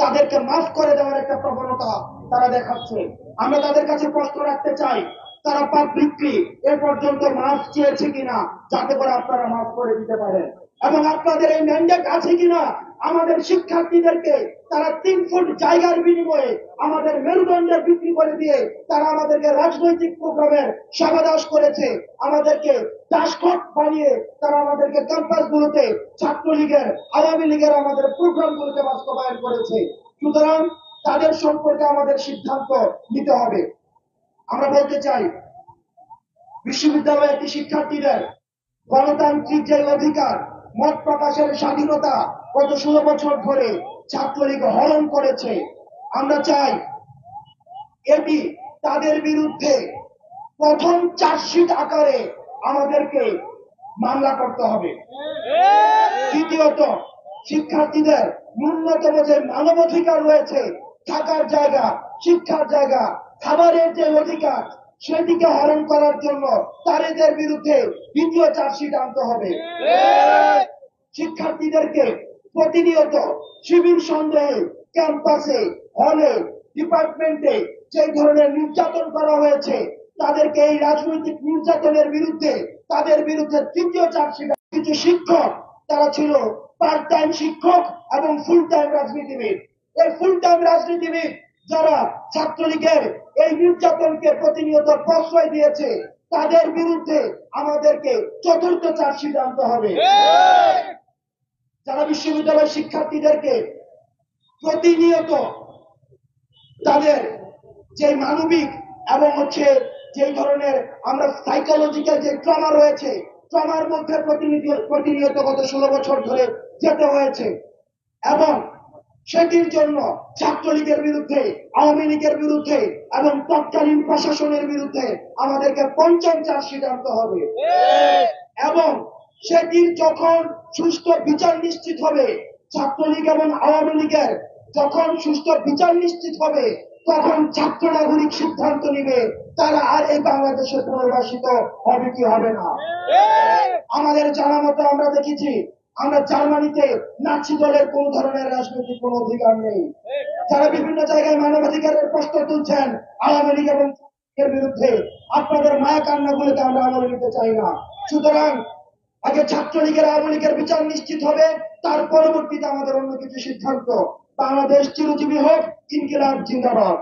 তাদেরকে মাফ করে দেওয়ার একটা প্রবণতা তারা দেখাচ্ছে। আমরা তাদের কাছে প্রশ্ন রাখতে চাই, তারা পাবলিকলি এ পর্যন্ত মাফ চেয়েছে কিনা, যাতে করে আপনারা মাফ করে দিতে পারেন। এবং আপনাদের এই ম্যান্ডেট আছে কিনা আমাদের শিক্ষার্থীদেরকে তারা 3 ফুট জায়গার বিনিময়ে আমাদের মেরুদণ্ডে বিক্রি করে দিয়ে তারা আমাদেরকে রাজনৈতিক প্রোগ্রামের সাবাদাস করেছে, আমাদেরকে দাসখত বানিয়ে তারা আমাদেরকে ক্যাম্পাসগুলোতে ছাত্রলীগের, আওয়ামী লীগের আমাদের প্রোগ্রামগুলোকে বাস্তবায়ন করেছে। সুতরাং তাদের সম্পর্কে আমাদের সিদ্ধান্ত নিতে হবে। আমরা বলতে চাই, বিশ্ববিদ্যালয়ের একটি শিক্ষার্থীদের গণতান্ত্রিক যে অধিকার, মত প্রকাশের স্বাধীনতা গত 16 বছর ধরে ছাত্রলীগ হরণ করেছে। আমরা চাই এটি তাদের বিরুদ্ধে প্রথম চার্জশিট আকারে আমাদেরকে মামলা করতে হবে। দ্বিতীয়ত, শিক্ষার্থীদের ন্যূনতম যে মানবাধিকার রয়েছে, থাকার জায়গা, শিক্ষার জায়গা, খাবারের যে অধিকার, সেটিকে হরণ করার জন্য তাদের বিরুদ্ধে দ্বিতীয় চার্জশিট আনতে হবে। শিক্ষার্থীদেরকে প্রতিনিয়ত শিবির সন্দেহে ক্যাম্পাসে, হলে, ডিপার্টমেন্টে যে ধরনের নির্যাতন করা হয়েছে, তাদেরকে এই রাজনৈতিক নির্যাতনের বিরুদ্ধে তাদের বিরুদ্ধে তৃতীয় চার্জশিট। কিছু শিক্ষক তারা ছিল পার্ট টাইম শিক্ষক এবং ফুল টাইম রাজনীতিবিদ। এই ফুল টাইম রাজনীতিবিদ যারা ছাত্রলীগের এই নির্যাতনকে প্রতিনিয়ত প্রশ্রয় দিয়েছে, তাদের বিরুদ্ধে আমাদেরকে চতুর্থ চার্জশিট আনতে হবে। যারা বিশ্ববিদ্যালয়ের শিক্ষার্থীদেরকে প্রতিনিয়ত তাদের যে মানবিক এবং যে ধরনের আমরা সাইকোলজিক্যাল যে ট্রমা রয়েছে, ট্রমার মধ্যে প্রতিনিয়ত গত 16 বছর ধরে যেতে হয়েছে, এবং সেটির জন্য ছাত্রলীগের বিরুদ্ধে, আওয়ামী লীগের বিরুদ্ধে এবং তৎকালীন প্রশাসনের বিরুদ্ধে আমাদেরকে পঞ্চম চার্জশিট আনতে হবে। এবং সেটির যখন সুষ্ঠু বিচার নিশ্চিত হবে, ছাত্রলীগ এবং আওয়ামী লীগের যখন সুষ্ঠু বিচার নিশ্চিত হবে, তখন ছাত্র নাগরিক সিদ্ধান্ত নিবে তারা আর এই বাংলাদেশে পুনর্বাসিত হবে কি হবে না। আমাদের জানা মতো আমরা দেখেছি, আমরা জার্মানিতে নাৎসি দলের কোন ধরনের রাজনৈতিক কোন অধিকার নেই। যারা বিভিন্ন জায়গায় মানবাধিকারের প্রশ্ন তুলছেন আওয়ামী লীগ এবং এর বিরুদ্ধে, আপনাদের মায়া কান্নাগুলোকে আমরা আমলে নিতে চাই না। সুতরাং আগে ছাত্রলীগের, আওয়ামী লীগের বিচার নিশ্চিত হবে, তার পরবর্তীতে আমাদের অন্য কিছু সিদ্ধান্ত। বাংলাদেশ চিরজীবী হোক, ইনকিলাব জিন্দাবাদ।